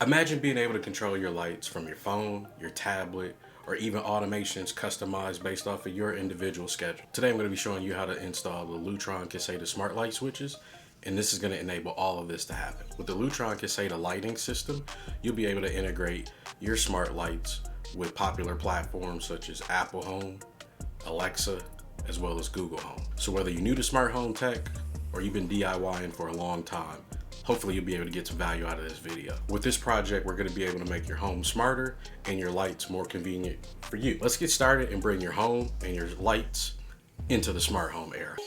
Imagine being able to control your lights from your phone, your tablet, or even automations customized based off of your individual schedule. Today I'm going to be showing you how to install the Lutron Caseta smart light switches, and this is going to enable all of this to happen. With the Lutron Caseta lighting system, you'll be able to integrate your smart lights with popular platforms such as Apple Home, Alexa, as well as Google Home. So whether you're new to smart home tech or you've been DIYing for a long time, hopefully you'll be able to get some value out of this video. With this project, we're going to be able to make your home smarter and your lights more convenient for you. Let's get started and bring your home and your lights into the smart home era.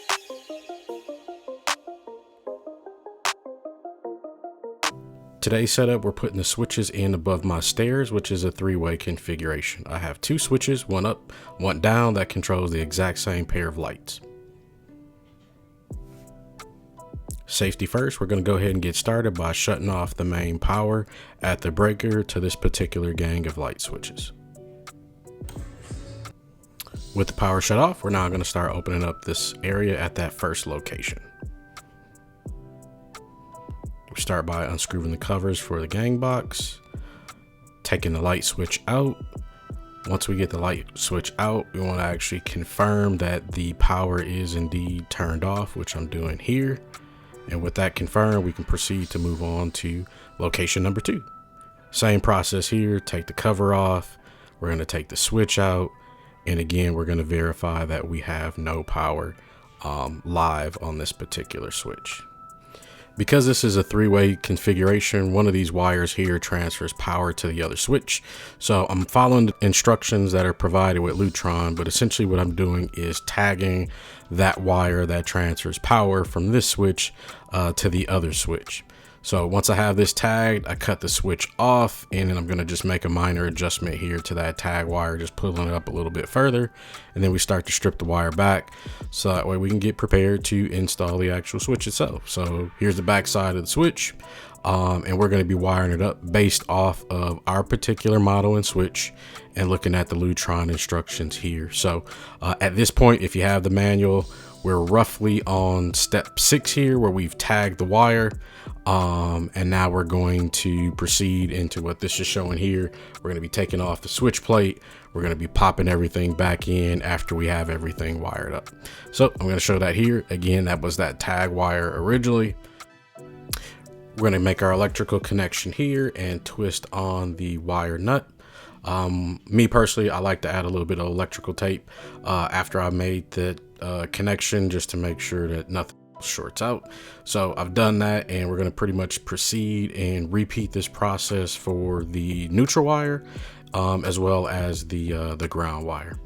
Today's setup, we're putting the switches in above my stairs, which is a three-way configuration. I have two switches, one up, one down, that controls the exact same pair of lights. Safety first, we're going to go ahead and get started by shutting off the main power at the breaker to this particular gang of light switches. With the power shut off, we're now going to start opening up this area at that first location. We start by unscrewing the covers for the gang box, taking the light switch out. Once we get the light switch out, we want to actually confirm that the power is indeed turned off, which I'm doing here. And with that confirmed, we can proceed to move on to location number 2. Same process here, take the cover off. We're going to take the switch out. And again, we're going to verify that we have no power live on this particular switch. Because this is a three-way configuration, one of these wires here transfers power to the other switch. So I'm following the instructions that are provided with Lutron, but essentially what I'm doing is tagging that wire that transfers power from this switch to the other switch. So once I have this tagged, I cut the switch off, and then I'm going to just make a minor adjustment here to that tag wire, just pulling it up a little bit further. And then we start to strip the wire back so that way we can get prepared to install the actual switch itself. So here's the back side of the switch, and we're going to be wiring it up based off of our particular model and switch and looking at the Lutron instructions here. So at this point, if you have the manual, we're roughly on step 6 here where we've tagged the wire. And now we're going to proceed into what this is showing here. We're going to be taking off the switch plate. We're going to be popping everything back in after we have everything wired up. So I'm going to show that here. Again, that was that tag wire originally. We're going to make our electrical connection here and twist on the wire nut. Me personally, I like to add a little bit of electrical tape after I made the connection, just to make sure that nothing shorts out. So I've done that, and we're going to pretty much proceed and repeat this process for the neutral wire as well as the ground wire.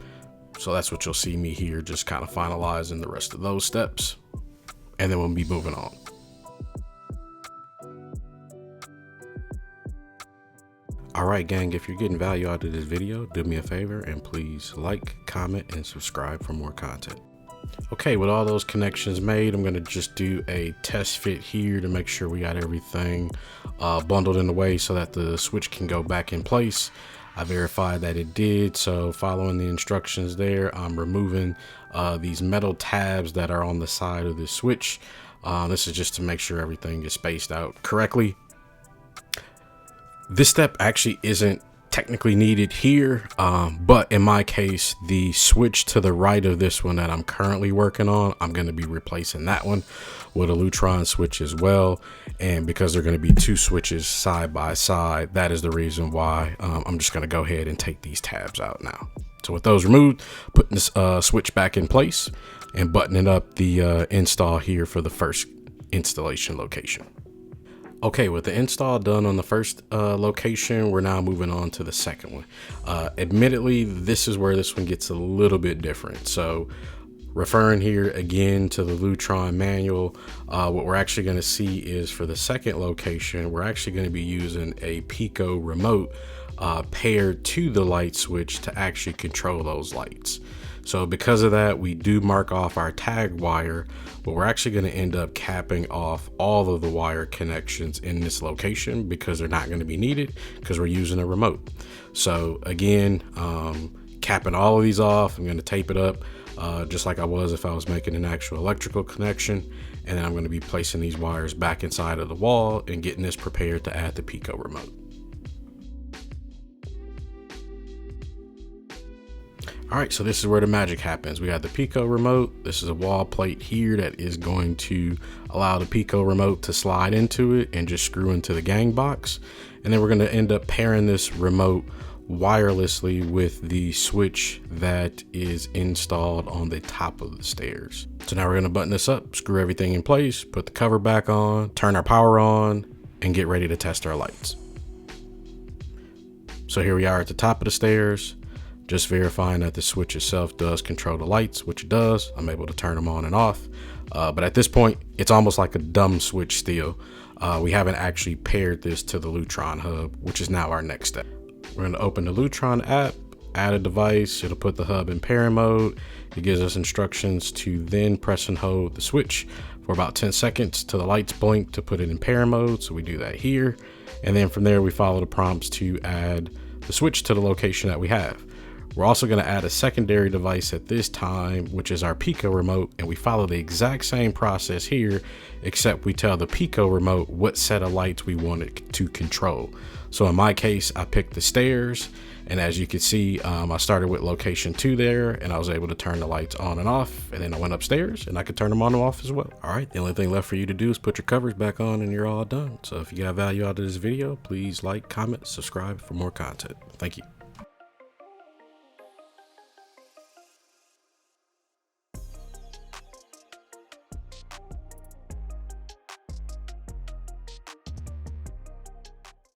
So that's what you'll see me here, just kind of finalizing the rest of those steps, and then we'll be moving on. Alright gang, if you're getting value out of this video, do me a favor and please like, comment, and subscribe for more content. Okay, with all those connections made, I'm going to just do a test fit here to make sure we got everything bundled in the way so that the switch can go back in place. I verified that it did, so following the instructions there, I'm removing these metal tabs that are on the side of the switch. This is just to make sure everything is spaced out correctly. This step actually isn't technically needed here, but in my case, the switch to the right of this one that I'm currently working on, I'm going to be replacing that one with a Lutron switch as well. And because they're going to be two switches side by side, that is the reason why I'm just going to go ahead and take these tabs out now. So with those removed, putting this switch back in place and buttoning up the install here for the first installation location. Okay, with the install done on the first location, we're now moving on to the second one. Admittedly, this is where this one gets a little bit different. So referring here again to the Lutron manual, what we're actually going to see is for the second location, we're actually going to be using a Pico Remote paired to the light switch to actually control those lights. So because of that, we do mark off our tag wire, but we're actually going to end up capping off all of the wire connections in this location because they're not going to be needed because we're using a remote. So again, capping all of these off, I'm going to tape it up just like I was if I was making an actual electrical connection. And then I'm going to be placing these wires back inside of the wall and getting this prepared to add the Pico Remote. All right, so this is where the magic happens. We got the Pico Remote. This is a wall plate here that is going to allow the Pico Remote to slide into it and just screw into the gang box. And then we're going to end up pairing this remote wirelessly with the switch that is installed on the top of the stairs. So now we're going to button this up, screw everything in place, put the cover back on, turn our power on, and get ready to test our lights. So here we are at the top of the stairs, just verifying that the switch itself does control the lights, which it does. I'm able to turn them on and off. But at this point, it's almost like a dumb switch still. We haven't actually paired this to the Lutron hub, which is now our next step. We're going to open the Lutron app, add a device. It'll put the hub in pairing mode. It gives us instructions to then press and hold the switch for about 10 seconds till the lights blink to put it in pairing mode. So we do that here. And then from there, we follow the prompts to add the switch to the location that we have. We're also going to add a secondary device at this time, which is our Pico Remote, and we follow the exact same process here, except we tell the Pico Remote what set of lights we want it to control. So in my case, I picked the stairs, and as you can see, I started with location 2 there, and I was able to turn the lights on and off, and then I went upstairs, and I could turn them on and off as well. All right, the only thing left for you to do is put your covers back on, and you're all done. So if you got value out of this video, please like, comment, subscribe for more content. Thank you.